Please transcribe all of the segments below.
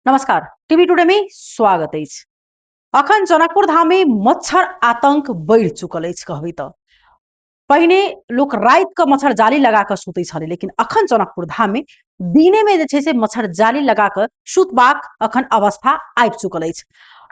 नमस्कार। TV today में स्वागत अछि। अखन जनकपुर धाम में मच्छर आतंक बढ़ि चुकल अछि कहबै तऽ। पहिने लोक राति कऽ मच्छर जाली लगा कऽ सुतै छलै, लेकिन अखन जनकपुर धाम में दिने में जे छै से मच्छर जाली लगा कऽ सुतबाक अखन अवस्था आबि चुकल अछि।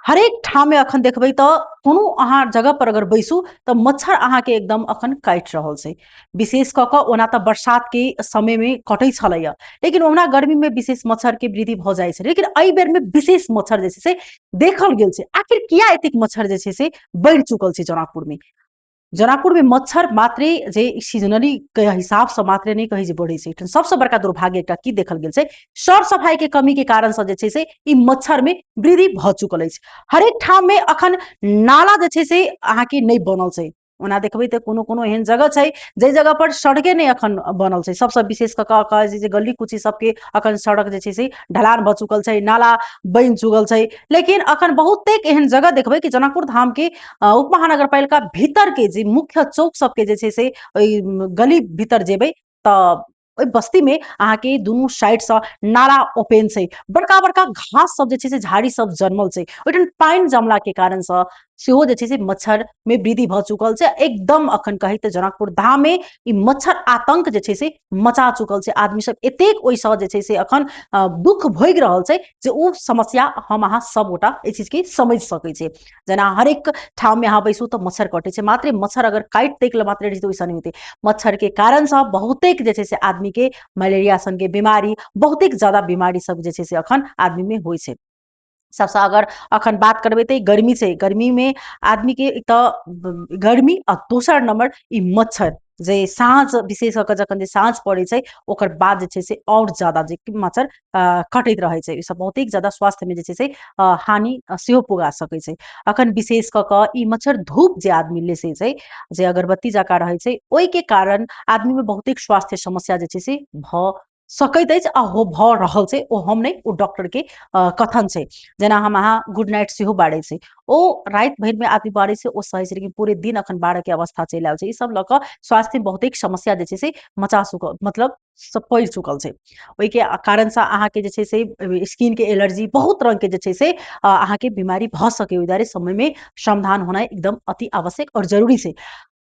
हरेक ठाम में अखन देखबै तऽ कोनो अहाँ जगह पर अगर बैसू तऽ मच्छर अहाँके एकदम अखन काटि रहल छै। विशेष कऽ कऽ ओना तऽ बरसात के समय में कटै छलैया, लेकिन ओना गर्मी में विशेष मच्छर के वृद्धि भऽ जाइ छै। लेकिन एहि बेर में विशेष मच्छर जे छै से देखल गेल छै। आखिर किया एतेक मच्छर जे छै से बढ़ि चुकल छै जनकपुर में? जनकपुर में मच्छर मात्रे जे सीजनली के हिसाब से मात्रे नहीं कही जे बढ़े छै। एहिठाम सबसे बड़का दुर्भाग्य एकटा की देखल गेल छै, सर सफाई के कमी के कारण से जे छै से ई मच्छर में वृद्धि भऽ चुकल अछि। हरेक ठाम में अखन नाला जे छै से अहाँके नहीं बनल छै। ओना देखबै तऽ कोनो कोनो एहन जगह छै जे जगह पर सड़के नहीं अखन बनल छै। सबसे विशेष कऽ कऽ जे गली कुची सबके अखन सड़क जे छै से ढलान भऽ चुकल छै, नाला बनि चुकल छै। लेकिन अखन बहुतेक एहन जगह देखबै कि जनकपुर धाम के उप महानगरपालिका भीतर के जे मुख्य चौक सबके जे छै से ओइ गली भीतर जेबै तऽ ओइ बस्ती में अहाँके दुनू साइड से नाला ओपेन छै। बड़का बड़का घास सब जे छै से झाड़ी सब जनमल छै। ओइठाम पानि जमला के कारण से सेहो जे छै से मच्छर में वृद्धि भऽ चुकल छै। एकदम अखन कही तऽ जनकपुर धाम में ई मच्छर आतंक जे छै से मचा चुकल छै। आदमी सब एतेक ओइसँ जे छै से अखन दुःख भोगि रहल छै जे उ समस्या हम अहाँ सब गोटा एहि चीज के समझि सकै छियै। जेना हरेक ठाम में अहाँ बैसू तऽ मच्छर कटै छै, मात्रे मच्छर अगर काटि ताकि ले मात्रे रहितै ओइसँ नहीं हेतै। मच्छर के कारण से बहुतेक जे छै से आदमी के मलेरिया सन के बीमारी, बहुतेक ज्यादा बीमारी सब जे छै से अखन आदमी में होइ छै। सबसे अगर अखन बात करबै तऽ ई गर्मी छै। गर्मी में आदमी के एक तऽ गर्मी आ दोसर नंबर ई मच्छर जे साँझ विशेष कऽ कऽ जखन जे साँझ पड़ै छै ओकर बाद जे छै से और ज्यादा जे कि मच्छर कटैत रहै छै। ई सब बहुतेक ज्यादा स्वास्थ्य में जे छै से हानि सेहो पुगा सकै छै। अखन विशेष कऽ कऽ ई मच्छर धूप जे आदमी लेसै छै, जे अगरबत्ती जकाँ रहै छै, ओइ के कारण आदमी में बहुतेक स्वास्थ्य समस्या जे छै से भऽ सकैत अछि आ हो भऽ रहल छै। ओ हम नहीं, ओ डॉक्टर के कथन छै। जेना हम अहाँ गुड नाइट सेहो बारै छै। ओ राति भरि में आदमी बारै छै, ओ सहै छै, लेकिन पूरे दिन अखन बारऽ के अवस्था चलि आयल छै। ई सब लऽ कऽ स्वास्थ्य में बहुतेक समस्या जे छै से मचा चुकल मतलब पड़ि चुकल छै। ओइ के कारण से अहाँके जे छै से स्किन के एलर्जी बहुत रंग के जे छै से अहाँके बीमारी भऽ सकै। ओइ दुआरे समय में समाधान होनाइ एकदम अति आवश्यक और जरूरी छै।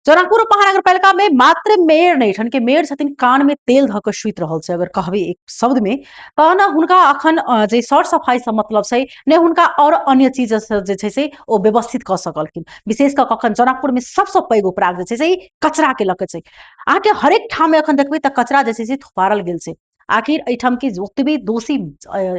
जनकपुर महानगरपालिका में मात्र मेयर नहीं, एठान के मेयर छथिन कान में तेल धऽ कऽ सुति रहल छै अगर कहबै एक शब्द में, तऽ ने हुनका अखन जे सर सफाई से मतलब छै, ने हुनका और अन्य चीज से जे छै से ओ व्यवस्थित कऽ सकलखिन। विशेष कऽ कऽ अखन जनकपुर में सबसे पैघ उपराग जे छै से ई कचरा के लऽ कऽ छै। अहाँके हरेक ठाम में अखन देखबै तऽ कचरा जे छै से थुपारल गेल छै। आखिर एहिठाम के ओतबे दोषी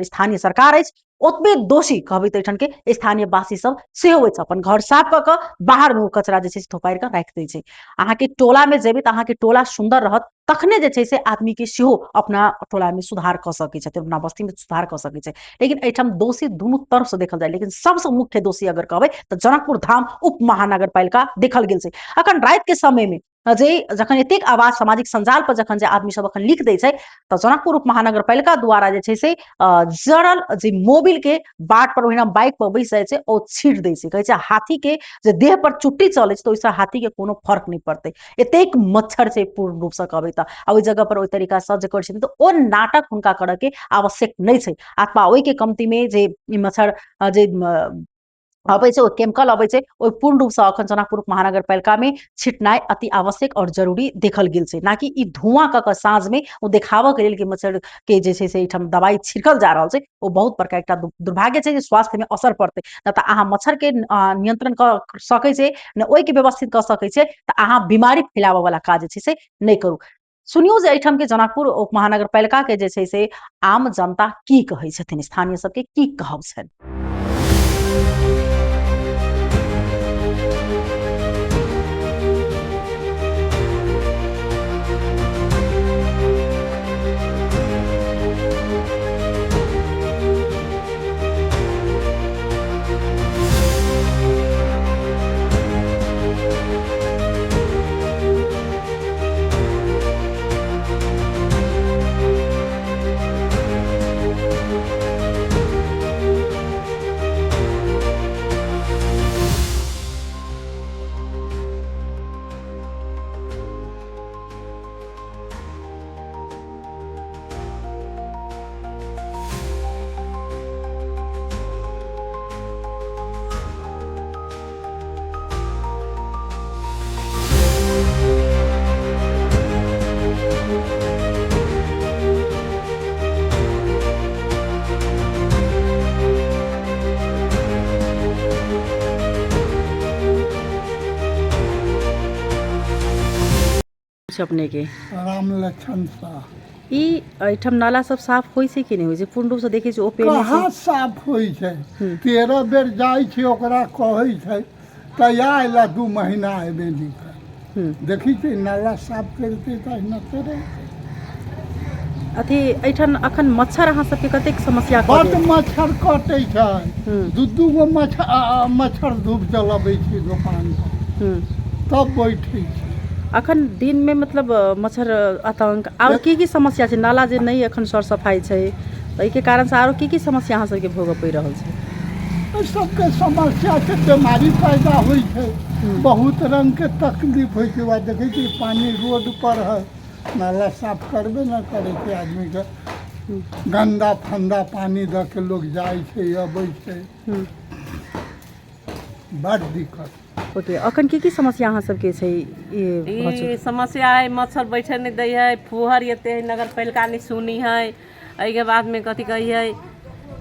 स्थानीय सरकार अछि, ओतबे दोषी कहबै तऽ एठाम के स्थानीय वासी सब सेहो अछि। अपन घर साफ कऽ कऽ बाहर में ओ कचरा जे छै से थोपारि कऽ राखि दै छै। अहाँके टोला में जेबै तऽ अहाँके टोला सुन्दर रहत, तखने जे छै से आदमी के सेहो अपना टोला में सुधार कऽ सकै छथिन, अपना बस्ती में सुधार कऽ सकै छै। लेकिन एहिठाम दोषी दुनू तरफ से देखल जाय, लेकिन सबसे मुख्य दोषी अगर कहबै तऽ जनकपुर धाम उप महानगरपालिका देखल गेल छै। अखन राति के समय में जे जखन एतेक आवाज सामाजिक संजाल पर जखन जे आदमी सब अखन लिख दै छै, तऽ जनकपुर उप महानगरपालिका द्वारा जे छै से जड़ल जे मोबिल के बाट पर ओहिना बाइक पर बैस जाइ छै ओ छीट दै छै। कहै छै हाथी के जे देह पर चुट्टी चलै छै तऽ ओइसँ हाथी के कोनो फर्क नहीं पड़तै। एतेक मच्छर छै पूर्ण रूप से कहबै तऽ। आ ओइ जगह पर ओइ तरीका से जे करै छथिन तऽ ओ नाटक हुनका करऽ के आवश्यक नहीं छै। अथवा ओइ के कमती में जे ई मच्छर जे अबै छै, ओ केमिकल अबै छै, ओ पूर्ण रूप से अखन जनकपुर महानगरपालिका में छिटनाइ अति आवश्यक और जरूरी देखल गेल छै। ना कि ई धुआँ कऽ कऽ साँझ में ओ देखाबऽ के लेल कि मच्छर के जे छै से एहिठाम दवाई छिड़कल जा रहल छै, ओ बहुत बड़का एकटा दुर्भाग्य छै जे स्वास्थ्य में असर पड़तै। न तऽ अहाँ मच्छर के नियंत्रण कऽ सकै छै, न ओइ के व्यवस्थित कऽ सकै छै, तऽ अहाँ बीमारी फैलाबऽ वाला काज जे छै से नहीं करू। सुनियौ जे एहिठाम के जनकपुर उप महानगरपालिका के जे छै से आम जनता की कहै छथिन, स्थानीय सबके की कहब छनि। छै अपने के? राम लक्षण शाह। ई एठम नाला सब साफ होई छै कि नहीं होई छै? पूर्ण रूप से देखे छै ओपन छै? कहाँ साफ होई छै? 13 बेर जाई छै ओकरा कहै छै त आइला 2 महीना एबे नहीं कर। देखी छै नाला साफ करते त न करे। अथी एठन अखन मच्छर अहाँ सबके कतेक समस्या बड मच्छर कटे छै। दू गो मच्छर धूप जलबै छै दुकान पर तब बैठे छै। अखन दिन में मतलब मच्छर आतंक और की समस्या छै? नाला जे नहीं अखन सर सफाई छै त के कारण से आरो की समस्या अहाँ सबके भोगऽ पड़ि रहल छै? सबके समस्या छै, बीमारी पैदा होइ छै, बहुत रंग के तकलीफ होइ छै। देखे छी पानी रोड पर है, नाला साफ करबे न करे छै आदमी के। गंदा फंदा पानी द के लोग जाए छै अबै छै, बड़ दिक्कत। ओके अखन की समस्या अहाँ सबके छै? ई समस्या है मच्छर बैठे नहीं दै है, फुहर एते है, नगर पालिका नहीं सुनी है। एहिके बाद में कथी कही है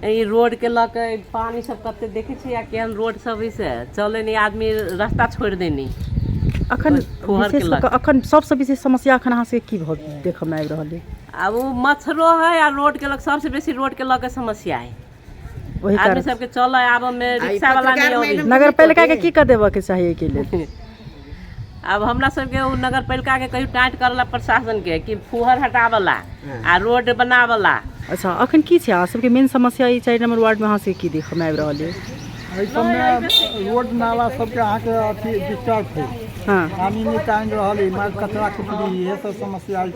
ई रोड के लऽ के पानी सब कते देखे छी केहन रोड सब से चले नहीं, आदमी रास्ता छोड़ देनी। अखन अखन सबसे विशेष समस्या अखन अहाँ से की देखऽ में आबि रहल है? अब वो मच्छरो है आ रोड के लग सबसे बेसी रोड के लगे समस्या है। आदमी सबके चल आब में रिक्शा वाला नहीं होगी। नगर पालिका के की कर देबऽ के चाहिए के लिए? अब हमरा सबके उ नगर पालिका के कहियो टाइट करला प्रशासन के कि फुहर हटावला आ रोड बनावला। अच्छा अखन की छै अहाँ सबके मेन समस्या? ई 4 नंबर वार्ड में अहाँ से की देखऽ में आबि रहल है? एहि सबमे रोड नाला सबके अहाँके अथी डिस्टर्ब है। हाँ पानी नहीं टाइम रहल है, मार कचरा कुचरी ये सब समस्या है।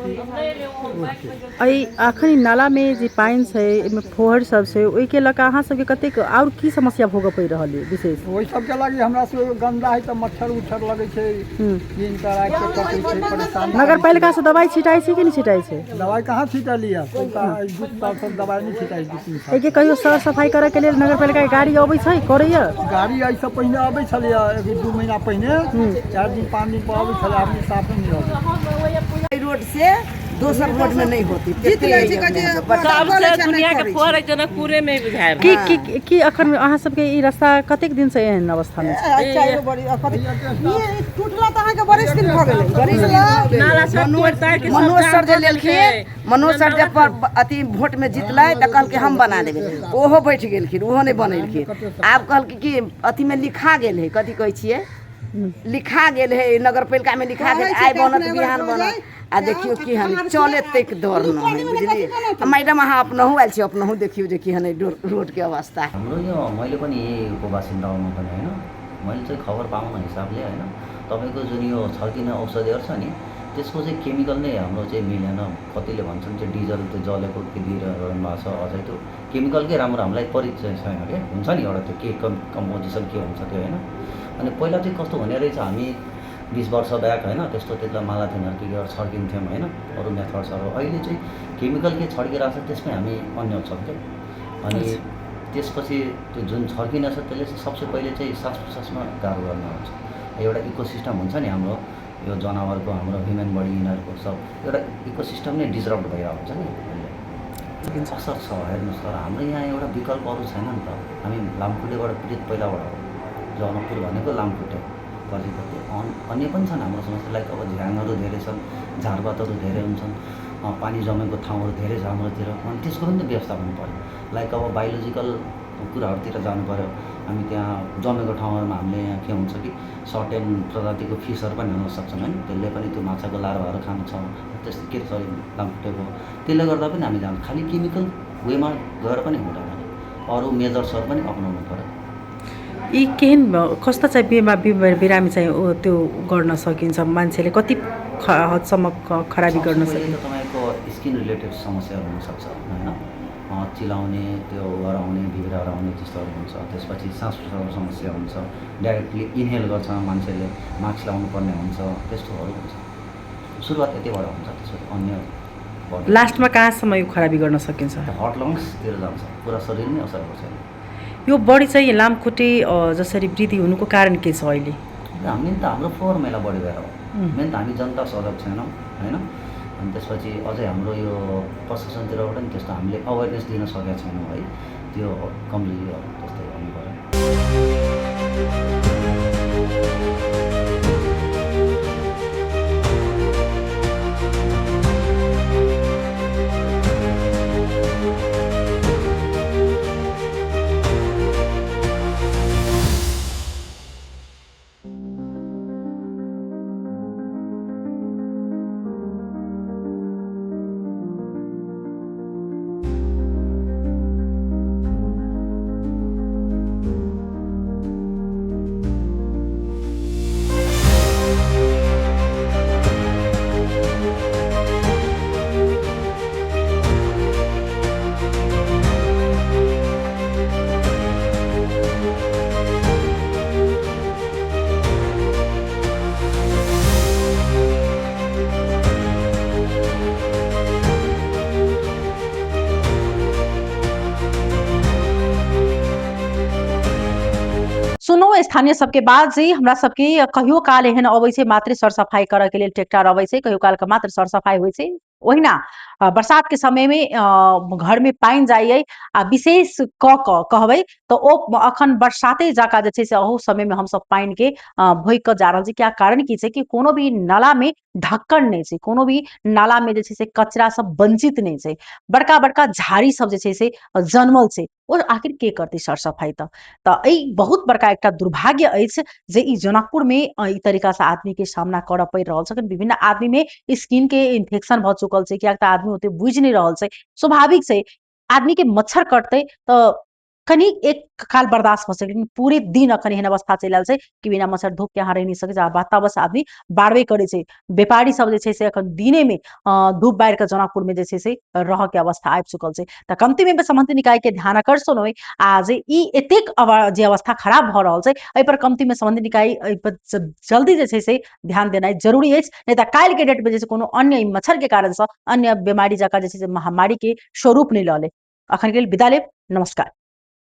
अखन नाला में जे पानी छै एमे फोहर सब छै, ओइ के लऽ अहाँ सबके कतेक और की समस्या भोगऽ पड़ि रहल है विशेष? ओहि सबके लागी हमरा सब गंदा है त मच्छर उच्छर लगे छै, दिन का रात के कटे छै, परेशान। नगर पालिका से दवाई छिटाई छै कि नहीं छिटाई छै? दवाई कहाँ छिटलिए, दवाई नहीं छिटाई। एके कहियो साफ सफाई करे के लिए नगर पालिका के गाड़ी अबै छै करैया? गाड़ी ऐसे पहले अबै छलिए, 1-2 महीना पहले 4 दिन 5 दिन पर अबै छले, आदमी साफ नहीं रहल। रोड से दोसर रोड में नहीं होती दुनिया के फोहर जनकपुरे में बुझाय। की अखन अहाँ सबके ई रास्ता कतेक दिन से एहन अवस्था में छै? टूटला त अहाँ के बरिस दिन भ गेलै। नाला सब तोड़ के मनोज सर जे लेलखिन, मनोज सर जे अथी वोट में जितलै त कहल के हम बना देबै, ओहो बैठ गेलखिन, ओहो नहीं बनेलखिन। आब कहल कि अथी में लिखा गेल है, कथी कहै छियै लिखा गेल है नगर पालिका में लिखा गेल आइ बनत बिहान बनत। आ देखियो कि हन चले तक डर न है, बुझलिए मैडम अहाँ अपनहु आयल छी, अपनहु देखियो जे कि हन रोड के अवस्था है। हाम्रो यो मैले पनि यहीको बासिन्दा हुनु पनि हैन, मैले चाहिँ खबर पाउन हिसाबले हैन तपाईको जुन यो छर्किने औषधिहरु छ नि त्यसको चाहिँ केमिकल नै हाम्रो चाहिँ मिलेन। कतिले भन्छन् चाहिँ डिजल त्यो जलेको के दिइरहनु भएको छ, अझै त्यो केमिकलकै राम्रो हामीलाई परिचय छैन के हुन्छ नि एउटा त्यो के कम्पोजिसन के हुन्छ त्यो हैन। अनि पहिला चाहिँ कस्तो हुने रहेछ, हामी 20 वर्ष ब्याक हैन त्यस्तो त्यता मालाथिनहरु के छर्किन्थ्यौँ हैन, अरू मेथड्सहरु। अहिले चाहिँ केमिकल के छर्किरहेको छ त्यसमै हामी अन्य छौँ के। अनि त्यसपछि त्यो जुन छर्किने छ त्यसले सबसे पहिले चाहिँ सास प्रश्वासमा गाह्रो गर्न आउँछ। एउटा इकोसिस्टम हुन्छ नि हाम्रो यो जनावरको, हाम्रो ह्युमन बडी, यिनीहरूको सब एउटा इकोसिस्टम नै डिस्टर्ब भइरहेको हुन्छ नि, असर छ हेर्नुहोस्। तर हाम्रो यहाँ एउटा विकल्प अरू छैन नि त। हामी लामखुट्टेबाट पीडित पहिलाबाट हो, जनकपुर भनेको लामखुट्टे कति अन्य पनि छन् हाम्रो समस्या। लाइक अब झ्याङहरू धेरै छन्, झारपातहरू धेरै हुन्छन्, पानी जमेको ठाउँहरू धेरै छ हाम्रोतिर, अनि त्यसको पनि त व्यवस्था हुनु पऱ्यो। लाइक अब बायोलोजिकल कुराहरूतिर जानु पऱ्यो। हामी त्यहाँ जमेको ठाउँहरूमा हामीले यहाँ के हुन्छ कि सर्टेन प्रजातिको फिसहरू पनि हुन सक्छन् हैन, त्यसले पनि त्यो माछाको लार्भाहरू खानु छ, त्यस्तो के सरी लामखुट्टेको, त्यसले गर्दा पनि हामी जानु खालि केमिकल वेमा गएर पनि हुँदैन, अरू मेजर्सहरू पनि अपनाउनु पऱ्यो। यी केही कस्ता चाहिँ बिरामी चाहिँ त्यो गर्न सकिन्छ? मान्छेले कति हदसम्म खराबी गर्न सकिन्छ? तपाईँको स्किन रिलेटेड समस्याहरू हुनसक्छ हैन, चिलाउने, त्यो हराउने, भित्र हराउने त्यस्तोहरू हुन्छ। त्यसपछि सास प्रश्वासको समस्या हुन्छ, डाइरेक्टली इनहेल गर्छ मान्छेले, मास्क लाउनु पर्ने हुन्छ, त्यस्तोहरू हुन्छ। सुरुवात यतिबाट हुन्छ, त्यसपछि अन्य लास्टमा कहाँसम्म यो खराबी गर्न सकिन्छ? हट लङ्सतिर जान्छ, पुरा शरीरमै असर गर्छ। यो बढी चाहिँ लामखुट्टे जसरी वृद्धि हुनुको कारण के छ अहिले? मेन त हाम्रो फोहोर मैला बढी भएर हो। मेन त हामी जनता सजग छैनौँ हैन। अनि त्यसपछि अझै हाम्रो यो प्रशासनतिरबाट पनि त्यस्तो हामीले अवेरनेस दिन सकेका छैनौँ है, त्यो कमजोरी हो, त्यस्तै हुनु पर्यो। सुनो स्थानीय सबके बात जे हमरा सबके कहियो काल एहन अबै छै मात्र सरसफाई करऽ के लेल ट्रैक्टर अबै छै, कहियो काल के मात्र सरसफाई होइ छै। ओहिना बरसात के समय में घर में पानि जाइए आ विशेष क कहबै तऽ ओ अखन बरसाते जकाँ जे छै से ओहू समय में हमसब पानि के भोगि कऽ जा रहल छी। क्या कारण की छै कि कोनो भी नाला में ढक्कन नहीं छै, कोनो भी नाला में जे छै से कचरा सब वंचित नहीं छै, बड़का बड़का झाड़ी सब जे छै से जनमल छै। और आखिर के करतै सरसफाई तऽ ई बहुत बड़का एकटा दुर्भाग्य अछि जे ई जनकपुर में ई तरीका से आदमी के सामना करऽ पड़ि रहल छै। विभिन्न आदमी में स्किन के इन्फेक्शन भऽ चुकल छै, कियाक तऽ आदमी ओते बुझि नहीं रहल छै। स्वाभाविक छै, आदमी के मच्छर कटतै तऽ कनी एक काल बर्दाश्त भऽ सकै, लेकिन पूरे दिन अखन एहन अवस्था चलि आयल छै कि बिना मच्छर धूप के अहाँ रहि नहीं सकै छी, वातावरण आदमी बारबे करै छै। व्यापारी सब जे छै से अखन दिने में धूप बारि के जनकपुर में जे छै से रह के अवस्था आबि चुकल छै। तऽ कमती में संबंधित निकाय के ध्यान आकर्षण होय आ जे ई एतेक जे अवस्था खराब भऽ रहल छै, एहि पर कमती में संबंधित निकाय एहि पर जल्दी जे छै से ध्यान देनाइ जरूरी अछि। नहीं तऽ काल्हि के डेट में जे छै कोनो अन्य मच्छर के कारण से अन्य बीमारी जकाँ जे छै से महामारी के स्वरूप नहीं लऽ ले। अखन के लेल विदा लेब, नमस्कार।